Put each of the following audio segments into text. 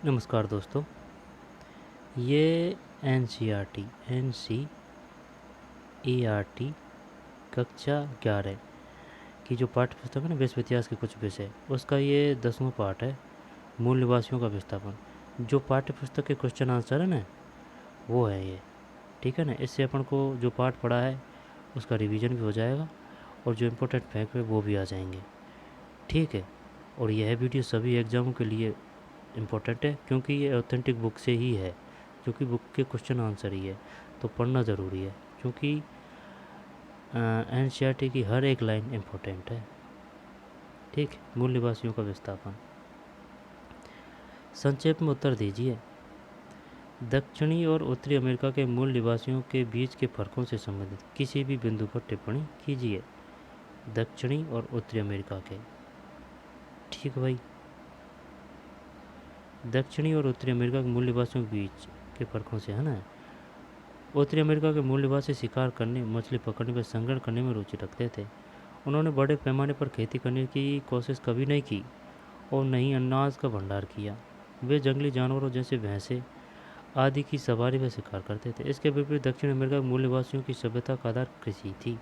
नमस्कार दोस्तों। ये NCERT कक्षा 11 की जो पाठ्य पुस्तक है ना, विश्व इतिहास के कुछ विषय, उसका ये 10वां पाठ है, मूल निवासियों का विस्थापन। जो पाठ्य पुस्तक के क्वेश्चन आंसर है ना, वो है ये। ठीक है ना। इससे अपन को जो पाठ पढ़ा है उसका रिवीजन भी हो जाएगा और जो इम्पोर्टेंट फैक्ट है वो भी आ जाएंगे। ठीक है। और यह वीडियो सभी एग्ज़ामों के लिए इम्पोर्टेंट है, क्योंकि ये ऑथेंटिक बुक से ही है, क्योंकि बुक के क्वेश्चन आंसर ही है, तो पढ़ना ज़रूरी है, क्योंकि NCERT की हर एक लाइन इम्पोर्टेंट है। ठीक। मूल निवासियों का विस्थापन। संक्षेप में उत्तर दीजिए। दक्षिणी और उत्तरी अमेरिका के मूल निवासियों के बीच के फर्कों से संबंधित किसी भी बिंदु पर टिप्पणी कीजिए। दक्षिणी और उत्तरी अमेरिका के। ठीक भाई। दक्षिणी और उत्तरी अमेरिका के मूल निवासियों के बीच के फर्कों से, है ना। उत्तरी अमेरिका के मूल निवासी शिकार करने, मछली पकड़ने व संग्रहण करने में रुचि रखते थे। उन्होंने बड़े पैमाने पर खेती करने की कोशिश कभी नहीं की और न ही अनाज का भंडार किया। वे जंगली जानवरों जैसे भैंसे आदि की सवारी व शिकार करते थे। इसके विपरीत दक्षिण अमेरिका के मूल निवासियों की सभ्यता का आधार कृषि थी।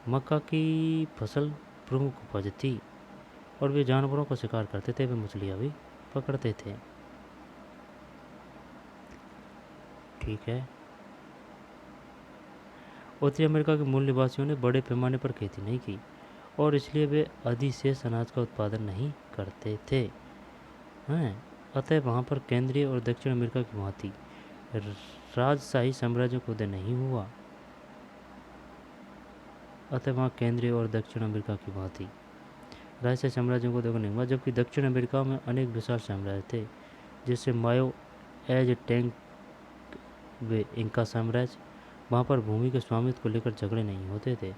मक्का की फसल प्रमुख उपज थी और वे जानवरों का शिकार करते थे, वे मछलियाँ भी पकड़ते थे। ठीक है। उत्तरी अमेरिका के मूल निवासियों ने बड़े पैमाने पर खेती नहीं की और इसलिए वे अधिशेष अनाज का उत्पादन नहीं करते थे। हैं। अतः वहाँ पर केंद्रीय और दक्षिण अमेरिका की भांति राजशाही साम्राज्य को उदय नहीं हुआ। अतः वहाँ केंद्रीय और दक्षिण अमेरिका की भांति राजशाही साम्राज्यों को उदय नहीं हुआ, जबकि दक्षिण अमेरिका में अनेक विशाल साम्राज्य थे, जैसे मायो, एज टैंक वे इंका साम्राज्य। वहाँ पर भूमि के स्वामित्व को लेकर झगड़े नहीं होते थे।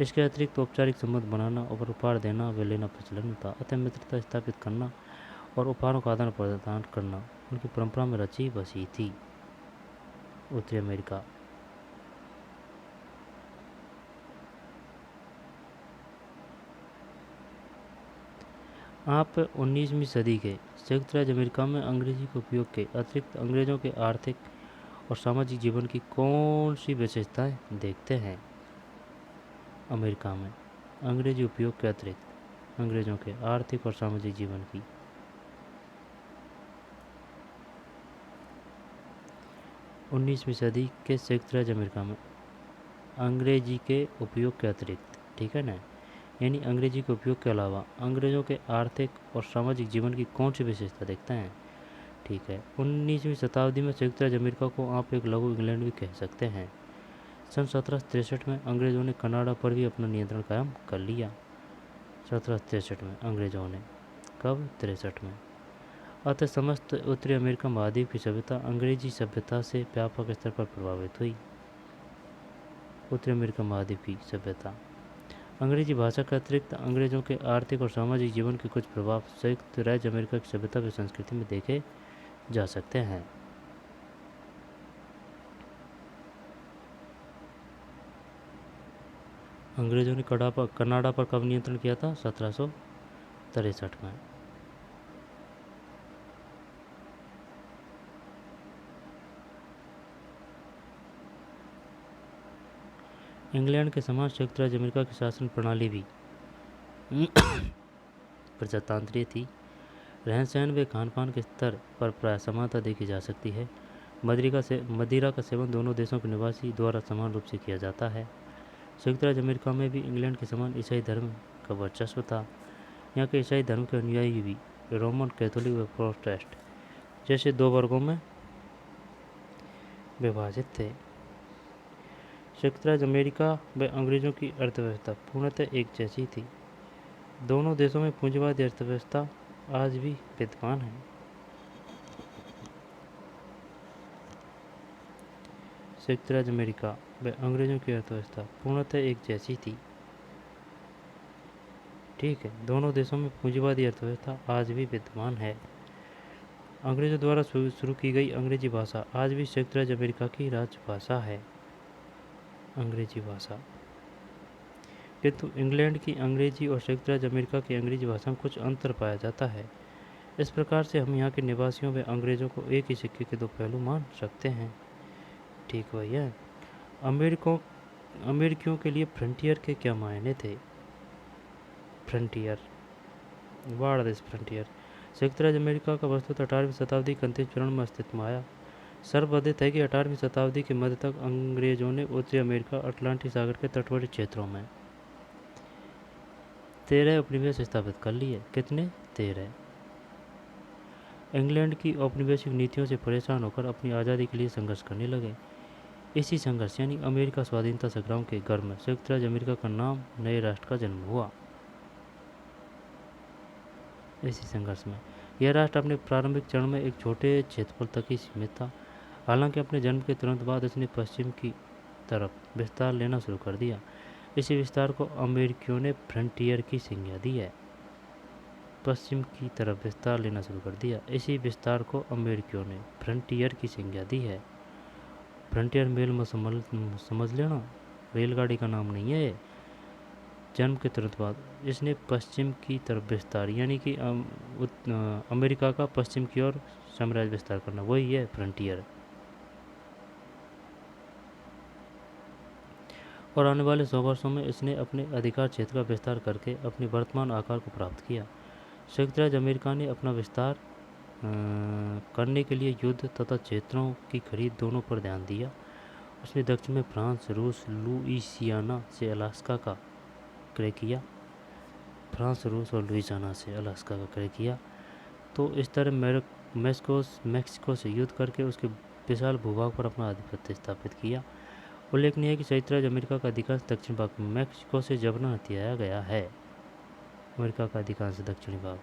इसके अतिरिक्त औपचारिक संबंध बनाना और उपहार देना व लेना प्रचलन था। अतः मित्रता स्थापित करना और उपहारों का आदान प्रदान करना उनकी परंपरा में रची बसी थी। उत्तरी अमेरिका। आप 19वीं सदी के संयुक्त राज्य अमेरिका में अंग्रेजी के उपयोग के अतिरिक्त अंग्रेजों के आर्थिक और सामाजिक जीवन की कौन सी विशेषताएं देखते हैं? अमेरिका में अंग्रेजी उपयोग के अतिरिक्त अंग्रेजों के आर्थिक और सामाजिक जीवन की। 19वीं सदी के संयुक्त राज्य अमेरिका में अंग्रेजी के उपयोग के अतिरिक्त, ठीक है ना, यानी अंग्रेजी के उपयोग के अलावा अंग्रेजों के आर्थिक और सामाजिक जीवन की कौन सी विशेषता देखते हैं? ठीक है। 19वीं शताब्दी में संयुक्त राज्य अमेरिका को आप एक लघु इंग्लैंड भी कह सकते हैं। सन 1763 में अंग्रेज़ों ने कनाडा पर भी अपना नियंत्रण कायम कर लिया। 1763 में अंग्रेज़ों ने, कब? 63 में। अतः समस्त उत्तरी अमेरिका महाद्वीप की सभ्यता अंग्रेजी सभ्यता से व्यापक स्तर पर प्रभावित हुई। उत्तरी अमेरिका महाद्वीप की सभ्यता। अंग्रेजी भाषा के अतिरिक्त अंग्रेज़ों के आर्थिक और सामाजिक जीवन के कुछ प्रभाव संयुक्त राज्य अमेरिका की सभ्यता व संस्कृति में देखे जा सकते हैं। अंग्रेज़ों ने कनाडा पर कब नियंत्रण किया था? 1763 में। इंग्लैंड के समान संयुक्त राज्य अमेरिका की शासन प्रणाली भी प्रजातांत्रिक थी। रहन सहन व खान पान के स्तर पर प्राय समानता देखी जा सकती है। मदिरा का सेवन दोनों देशों के निवासी द्वारा समान रूप से किया जाता है। संयुक्त राज्य अमेरिका में भी इंग्लैंड के समान ईसाई धर्म का वर्चस्व था। यहाँ के ईसाई धर्म के अनुयायी भी रोमन कैथोलिक व प्रोटेस्टेंट जैसे दो वर्गों में विभाजित थे। संयुक्त राज्य अमेरिका व अंग्रेज़ों की अर्थव्यवस्था पूर्णतः एक जैसी थी। दोनों देशों में पूंजीवादी अर्थव्यवस्था आज भी विद्यमान है। संयुक्त राज्य अमेरिका व अंग्रेज़ों की अर्थव्यवस्था पूर्णतः एक जैसी थी। ठीक है। दोनों देशों में पूंजीवादी अर्थव्यवस्था आज भी विद्यमान है। अंग्रेज़ों द्वारा शुरू की गई अंग्रेजी भाषा आज भी संयुक्त राज्य अमेरिका की राजभाषा है, अंग्रेजी भाषा। किंतु इंग्लैंड की अंग्रेजी और संयुक्त राज्य अमेरिका की अंग्रेजी भाषा में कुछ अंतर पाया जाता है। इस प्रकार से हम यहाँ के निवासियों व अंग्रेज़ों को एक ही सिक्के के दो पहलू मान सकते हैं। ठीक भैया। अमेरिकियों के लिए फ्रंटियर के क्या मायने थे? Frontier, what this frontier? संयुक्त राज्य अमेरिका का वस्तुतः 18वीं शताब्दी के अंतिम चरण में अस्तित्व में आया। सर्वविदित है कि 18वीं शताब्दी के मध्य तक अंग्रेजों ने उत्तरी अमेरिका, अटलांटिक सागर के तटवर्ती क्षेत्रों में 13 उपनिवेश स्थापित कर लिए। कितने? 13। इंग्लैंड की औपनिवेशिक नीतियों से परेशान होकर अपनी आज़ादी के लिए संघर्ष करने लगे। इसी संघर्ष यानी अमेरिका स्वाधीनता संग्राम के घर में संयुक्त राज्य अमेरिका का नाम नए राष्ट्र का जन्म हुआ। इसी संघर्ष में यह राष्ट्र अपने प्रारंभिक चरण में एक छोटे क्षेत्रफल तक ही सीमित था। हालांकि अपने जन्म के तुरंत बाद इसने पश्चिम की तरफ विस्तार लेना शुरू कर दिया। इसी विस्तार को अमेरिकियों ने फ्रंटियर की संज्ञा दी है। पश्चिम की तरफ विस्तार लेना शुरू कर दिया। इसी विस्तार को अमेरिकियों ने फ्रंटियर की संज्ञा दी है। फ्रंटियर मेल में समझ लेना, रेलगाड़ी का नाम नहीं है। जन्म के तुरंत बाद इसने पश्चिम की तरफ विस्तार यानी कि अमेरिका का पश्चिम की ओर साम्राज्य विस्तार करना, वही है फ्रंटियर। और आने वाले 100 वर्षों में इसने अपने अधिकार क्षेत्र का विस्तार करके अपने वर्तमान आकार को प्राप्त किया। संयुक्त राज्य अमेरिका ने अपना विस्तार करने के लिए युद्ध तथा क्षेत्रों की खरीद दोनों पर ध्यान दिया। उसने दक्षिण में फ्रांस, रूस, लुइसियाना से अलास्का का क्रय किया। फ्रांस, रूस और लुइसियाना से अलास्का का क्रय किया। तो इस तरह मैक्सिको से युद्ध करके उसके विशाल भूभाग पर अपना आधिपत्य स्थापित किया। उल्लेखनीय है कि संयुक्त राज्य अमेरिका का अधिकांश दक्षिण भाग मैक्सिको से जबरन हथियाया गया है। अमेरिका का अधिकांश दक्षिणी भाग।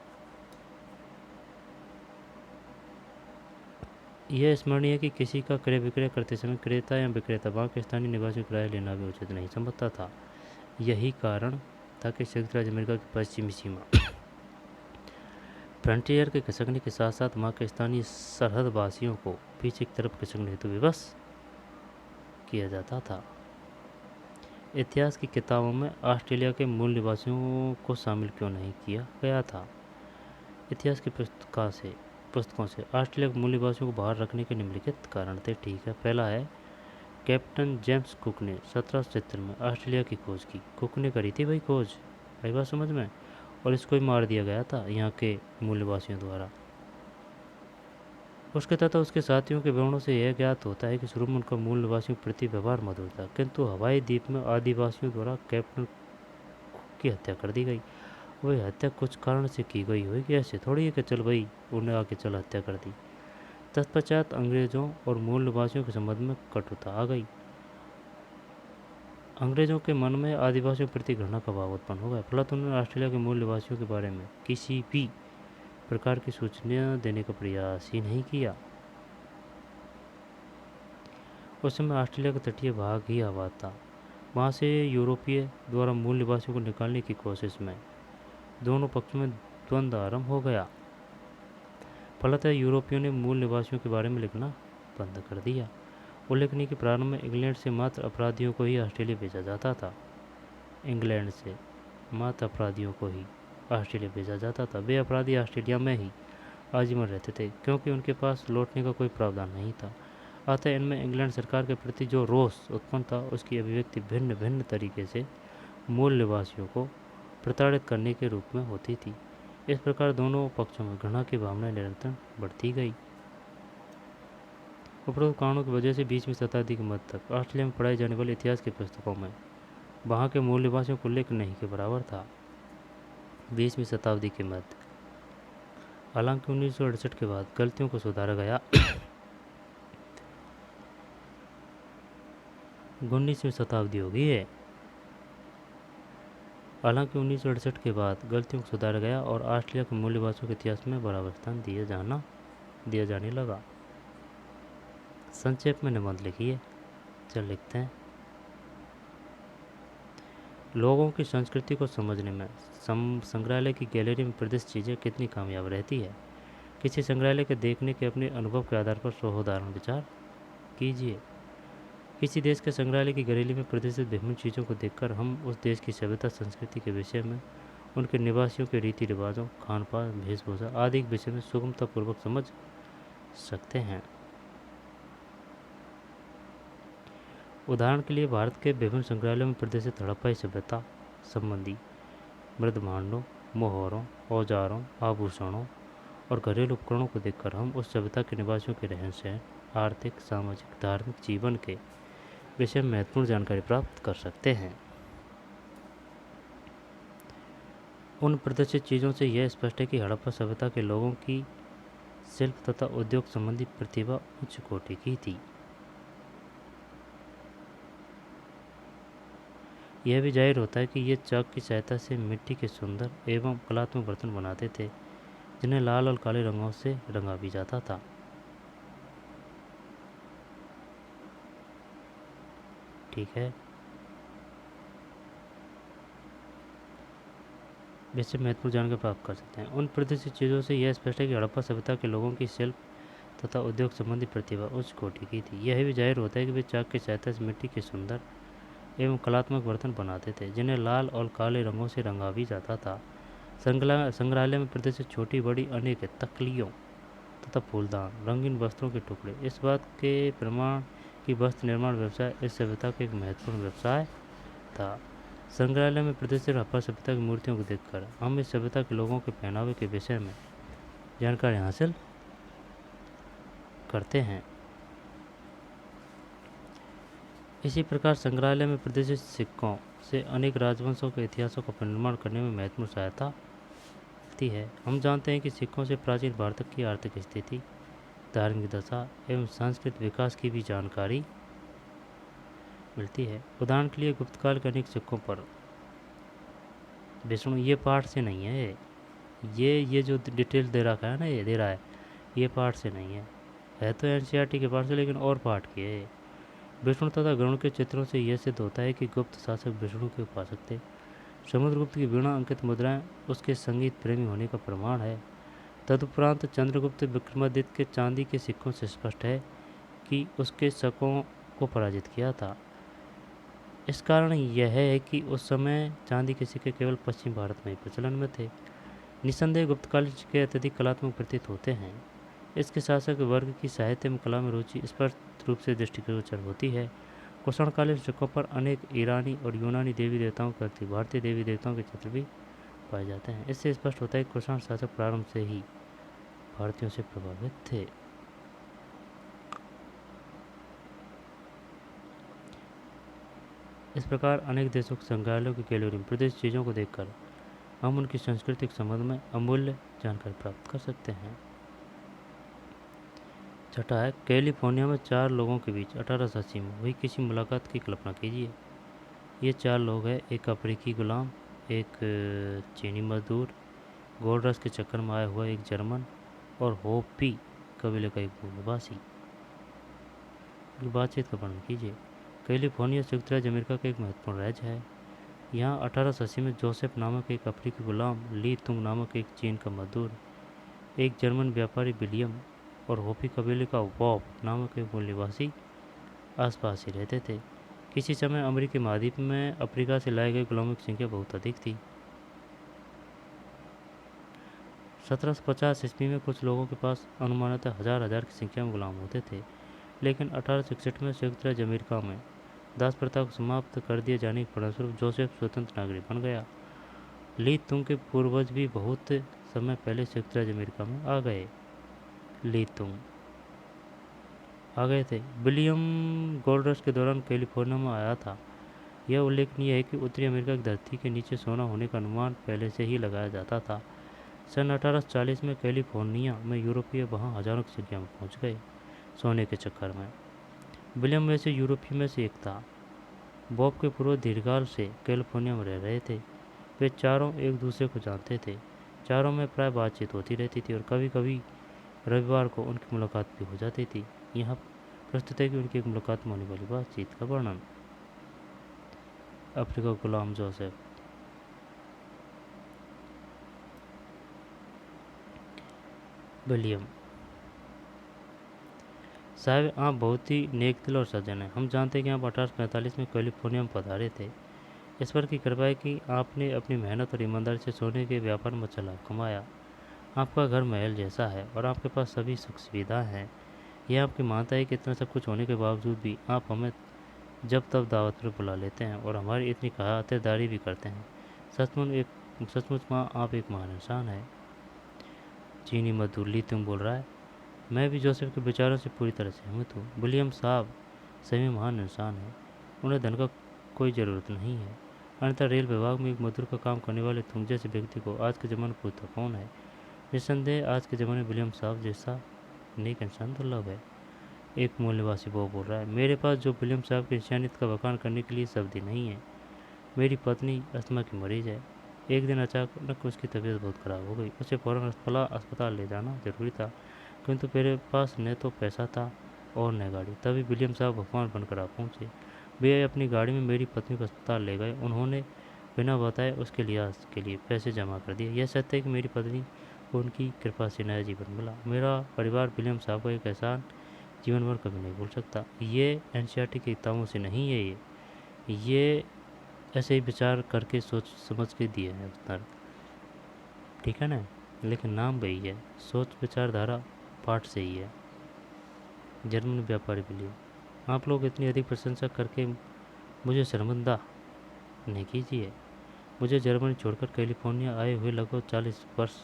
यह स्मरणीय है कि किसी का क्रय विक्रय करते समय क्रेता या विक्रेता वहाँ के स्थानीय निवासियों को किराया लेना भी उचित नहीं समझता था। यही कारण था कि संयुक्त राज्य अमेरिका की पश्चिमी सीमा फ्रंटियर के खिसकने के साथ साथ वहाँ के स्थानीय सरहदवासियों को पीछे की तरफ खिसकने हेतु विवश किया जाता था। इतिहास की किताबों में ऑस्ट्रेलिया के मूल निवासियों को शामिल क्यों नहीं किया गया था? इतिहास की पुस्तकों से ऑस्ट्रेलिया के मूल निवासियों को बाहर रखने के निम्नलिखित कारण थे। ठीक है, पहला है कैप्टन जेम्स कुक ने 1770 में ऑस्ट्रेलिया की खोज की। कुक ने करी थी भाई खोज, भाई बात समझ में, और इसको ही मार दिया गया था यहाँ के मूल निवासियों द्वारा। उसके तथा उसके साथियों के विवरणों से यह ज्ञात होता है कि शुरू में उनका मूल निवासियों के प्रति व्यवहार मधुर था, किंतु हवाई द्वीप में आदिवासियों द्वारा कैप्टन कुक की हत्या कर दी गई। वही हत्या कुछ कारण से की गई होगी, ऐसे थोड़ी है कि चल भाई उन्हें आके चल हत्या कर दी। तत्पश्चात अंग्रेजों और मूल निवासियों के संबंध में कटुता आ गई। अंग्रेजों के मन में आदिवासियों के प्रति घृणा का भाव उत्पन्न हो गया। फलत उन्होंने ऑस्ट्रेलिया के मूल निवासियों के बारे में किसी भी प्रकार की सूचना देने का प्रयास ही नहीं किया। उस समय ऑस्ट्रेलिया का तटीय भाग ही आबाद था। वहाँ से यूरोपीय द्वारा मूल निवासियों को निकालने की कोशिश में दोनों पक्षों में द्वंद्व आरंभ हो गया। फलतः यूरोपियों ने मूल निवासियों के बारे में लिखना बंद कर दिया। उल्लेखनीय कि प्रारंभ में इंग्लैंड से मात्र अपराधियों को ही ऑस्ट्रेलिया भेजा जाता था। इंग्लैंड से मात्र अपराधियों को ही ऑस्ट्रेलिया भेजा जाता था। वे अपराधी ऑस्ट्रेलिया में ही आजीवन रहते थे क्योंकि उनके पास लौटने का कोई प्रावधान नहीं था। अतः इनमें इंग्लैंड सरकार के प्रति जो रोष उत्पन्न था उसकी अभिव्यक्ति भिन्न भिन्न तरीके से मूल निवासियों को प्रताड़ित करने के रूप में होती थी। इस प्रकार दोनों पक्षों में घृणा की भावना निरंतर बढ़ती गई। उपरोक्त कारणों की वजह से 20वीं शताब्दी के मध्य तक ऑस्ट्रेलिया में पढ़ाई जाने वाली इतिहास की पुस्तकों में वहाँ के मूल निवासियों को उल्लेख नहीं के बराबर था। 20वीं शताब्दी के मध्य, हालांकि 1968 के बाद गलतियों को सुधारा गया। 19वीं शताब्दी हो गई है। हालांकि 1968 के बाद गलतियों को सुधारा गया और ऑस्ट्रेलिया के मूल निवासियों के इतिहास में बराबर स्थान दिया जाने लगा। संक्षेप में निबंध लिखिए। चल लिखते हैं। लोगों की संस्कृति को समझने में संग्रहालय की गैलरी में प्रदर्शित चीज़ें कितनी कामयाब रहती है। किसी संग्रहालय के देखने के अपने अनुभव के आधार पर सोहोदाहरण विचार कीजिए। किसी देश के संग्रहालय की गैलरी में प्रदर्शित विभिन्न चीज़ों को देखकर हम उस देश की सभ्यता संस्कृति के विषय में उनके निवासियों के रीति रिवाजों, खान पान, वेशभूषा आदि के विषय में सुगमतापूर्वक समझ सकते हैं। उदाहरण के लिए भारत के विभिन्न संग्रहालयों में प्रदर्शित हड़प्पाई सभ्यता संबंधी मृद भांडों, मोहरों, औजारों, आभूषणों और घरेलू उपकरणों को देखकर हम उस सभ्यता के निवासियों के रहन सहन, आर्थिक, सामाजिक, धार्मिक जीवन के विषय में महत्वपूर्ण जानकारी प्राप्त कर सकते हैं। उन प्रदर्शित चीज़ों से यह स्पष्ट है कि हड़प्पा सभ्यता के लोगों की शिल्प तथा उद्योग संबंधी प्रतिभा उच्च कोटि की थी। यह भी जाहिर होता है कि ये चाक की सहायता से मिट्टी के सुंदर एवं कलात्मक बर्तन बनाते थे, जिन्हें लाल और काले रंगों से रंगा भी जाता था। ठीक है, इससे महत्वपूर्ण जानकारी प्राप्त कर सकते हैं। उन प्रदर्शित चीज़ों से यह स्पष्ट है कि हड़प्पा सभ्यता के लोगों की शिल्प तथा उद्योग संबंधी प्रतिभा उच्च कोटि की थी। यह भी जाहिर होता है कि वे चाक की सहायता से मिट्टी के सुंदर एवं कलात्मक बर्तन बनाते थे, जिन्हें लाल और काले रंगों से रंगा भी जाता था। संग्रहालय में प्रदर्शित छोटी बड़ी अनेक तकलियों तथा फूलदान, रंगीन वस्त्रों के टुकड़े इस बात के प्रमाण कि वस्त्र निर्माण व्यवसाय इस सभ्यता का एक महत्वपूर्ण व्यवसाय था। संग्रहालय में प्रदर्शित हड़प्पा सभ्यता की मूर्तियों को देखकर हम इस सभ्यता के लोगों के पहनावे के विषय में जानकारी हासिल करते हैं। इसी प्रकार संग्रहालय में प्रदर्शित सिक्कों से अनेक राजवंशों के इतिहासों का पुनर्निर्माण करने में महत्वपूर्ण सहायता मिलती है। हम जानते हैं कि सिक्कों से प्राचीन भारत की आर्थिक स्थिति, धार्मिक दशा एवं सांस्कृतिक विकास की भी जानकारी मिलती है। उदाहरण के लिए गुप्तकाल के अनेक सिक्कों पर विष्णु, ये पाठ से नहीं है, ये जो डिटेल दे रखा है ना, ये दे रहा है, ये पाठ से नहीं है तो एनसीईआरटी के पाठ से, लेकिन और पाठ के है। विष्णु तथा गरुड़ के चित्रों से यह सिद्ध होता है कि गुप्त शासक विष्णु के उपासक थे। समुद्रगुप्त की वीणा अंकित मुद्राएं उसके संगीत प्रेमी होने का प्रमाण है। तदुपरांत चंद्रगुप्त विक्रमादित्य के चांदी के सिक्कों से स्पष्ट है कि उसके शकों को पराजित किया था। इस कारण यह है कि उस समय चांदी के सिक्के केवल पश्चिम भारत में ही प्रचलन में थे। निस्संदेह गुप्तकालीन सिक्के अत्यधिक कलात्मक प्रतीत होते हैं। इसके शासक वर्ग की साहित्य में कला में रुचि स्पष्ट रूप से दृष्टिगोचर होती है। कुषाणकालीन सिक्कों पर अनेक ईरानी और यूनानी देवी देवताओं के अतिरिक्त भारतीय देवी देवताओं के चित्र भी पाए जाते हैं। इससे स्पष्ट होता है कि कुषाण शासक प्रारंभ से ही भारतीयों से प्रभावित थे। इस प्रकार अनेक देशों के संग्रहालयों की गैलरी में प्रदर्शित चीज़ों को देखकर हम उनकी सांस्कृतिक संबंध में अमूल्य जानकारी प्राप्त कर सकते हैं। छठा है, कैलिफोर्निया में 4 लोगों के बीच 1880 में हुई किसी मुलाकात की कल्पना कीजिए। ये 4 लोग हैं, एक अफ्रीकी गुलाम, एक चीनी मजदूर, गोल्ड रश के चक्कर में आया हुआ एक जर्मन और होपी कबीले का एक मूल निवासी। बातचीत का वर्णन कीजिए। कैलिफोर्निया संयुक्त राज्य अमेरिका का एक महत्वपूर्ण राज्य है। यहाँ 1880 में जोसेफ नामक एक अफ्रीकी गुलाम, ली तुंग नामक एक चीन का मजदूर, एक जर्मन व्यापारी विलियम और होपी कबीले का वॉब नामक एक मूल निवासी आसपास ही रहते थे। किसी समय अमेरिकी महाद्वीप में अफ्रीका से लाए गए गुलामों की संख्या बहुत अधिक थी। 1750 ईस्वी में कुछ लोगों के पास अनुमानतः हजार की संख्या में गुलाम होते थे, लेकिन 1861 में संयुक्त राज्य अमेरिका में दास प्रथा को समाप्त कर दिए जाने के परिणामस्वरूप जोसेफ स्वतंत्र नागरिक बन गया। ली तुंग के पूर्वज भी बहुत समय पहले संयुक्त राज्य अमेरिका में आ गए थे। विलियम गोल्ड रश के दौरान कैलिफोर्निया में आया था। यह उल्लेखनीय है कि उत्तरी अमेरिका की धरती के नीचे सोना होने का अनुमान पहले से ही लगाया जाता था। सन 1840 में कैलिफोर्निया में यूरोपीय वहाँ हजारों की संख्या में पहुँच गए सोने के चक्कर में। विलियम में से यूरोपीय में से एक था। बॉब के पूर्वज दीर्घकाल से कैलिफोर्निया में रह रहे थे। वे चारों एक दूसरे को जानते थे। चारों में प्राय बातचीत होती रहती थी और कभी कभी रविवार को उनकी मुलाकात भी हो जाती थी। यहाँ प्रस्तुत है कि उनकी एक मुलाकात में होने वाली बातचीत का वर्णन। अफ्रीका गुलाम जोसेफ। विलियम साहब, आप बहुत ही नेक दिल और सज्जन हैं। हम जानते हैं कि आप 1845 में कैलिफोर्निया में पधारे थे। ईश्वर की कृपा है कि आपने अपनी मेहनत और ईमानदारी से सोने के व्यापार में चला कमाया। आपका घर महल जैसा है और आपके पास सभी सुख सुविधाएं हैं। यह आपकी मानता है कि इतना सब कुछ होने के बावजूद भी आप हमें जब तब दावत पर बुला लेते हैं और हमारी इतनी खातिरदारी भी करते हैं। सचमुच माँ, आप एक महान इंसान है। चीनी मजदूर ली तुम बोल रहा है। मैं भी जोसेफ के विचारों से पूरी तरह सहमत हूँ। विलियम साहब सभी महान इंसान हैं। उन्हें धन का कोई ज़रूरत नहीं है। अन्यथा रेल विभाग में एक मजदूर का काम करने वाले तुम जैसे व्यक्ति को आज के ज़माने में पूछता कौन है। निस्संदेह आज के ज़माने में विलियम साहब जैसा नेक इंसान दुर्लभ है। एक मूल निवासी वो बोल रहा है। मेरे पास जो विलियम साहब की इंसानियत का बखान करने के लिए शब्द ही नहीं है। मेरी पत्नी अस्थमा की मरीज है। एक दिन अचानक उसकी तबीयत बहुत ख़राब हो गई। उसे फ़ौरन अस्पताल ले जाना जरूरी था, किंतु मेरे पास न तो पैसा था और न गाड़ी। तभी विलियम साहब भगवान बनकर आ पहुँचे। वे अपनी गाड़ी में मेरी पत्नी को अस्पताल ले गए। उन्होंने बिना बताए उसके इलाज के लिए पैसे जमा कर दिए। यह सत्य है कि मेरी पत्नी को उनकी कृपा से नया जीवन मिला। मेरा परिवार विलियम साहब का एक एहसान जीवन भर कभी नहीं भूल सकता। ये एनसीईआरटी की किताबों से नहीं है। ये ऐसे ही विचार करके सोच समझ के दिए हैं उत्तर। ठीक है ना। लेकिन नाम वही है, सोच विचारधारा पाठ से ही है। जर्मन व्यापारी विलियम। आप लोग इतनी अधिक प्रशंसा करके मुझे शर्मिंदा नहीं कीजिए। मुझे जर्मनी छोड़कर कैलिफोर्निया आए हुए लगभग 40 वर्ष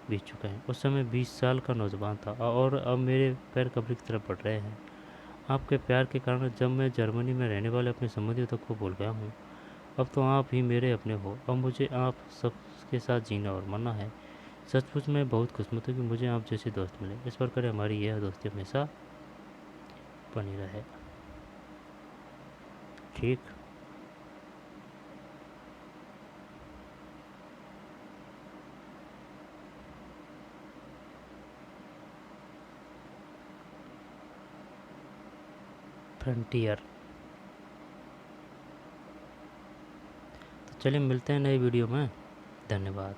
बीत चुके हैं। उस समय 20 साल का नौजवान था और अब मेरे पैर कब्र की तरफ बढ़ रहे हैं। आपके प्यार के कारण जब मैं जर्मनी में रहने वाले अपने संबंधियों तक को भूल गया हूँ। अब तो आप ही मेरे अपने हो। अब मुझे आप सबके साथ जीना और मरना है। सचमुच मैं बहुत खुशकिस्मत हूँ कि मुझे आप जैसे दोस्त मिले। इस प्रकार हमारी यह दोस्ती हमेशा बनी रहे। ठीक। फ्रंटियर। तो चलिए मिलते हैं नई वीडियो में। धन्यवाद।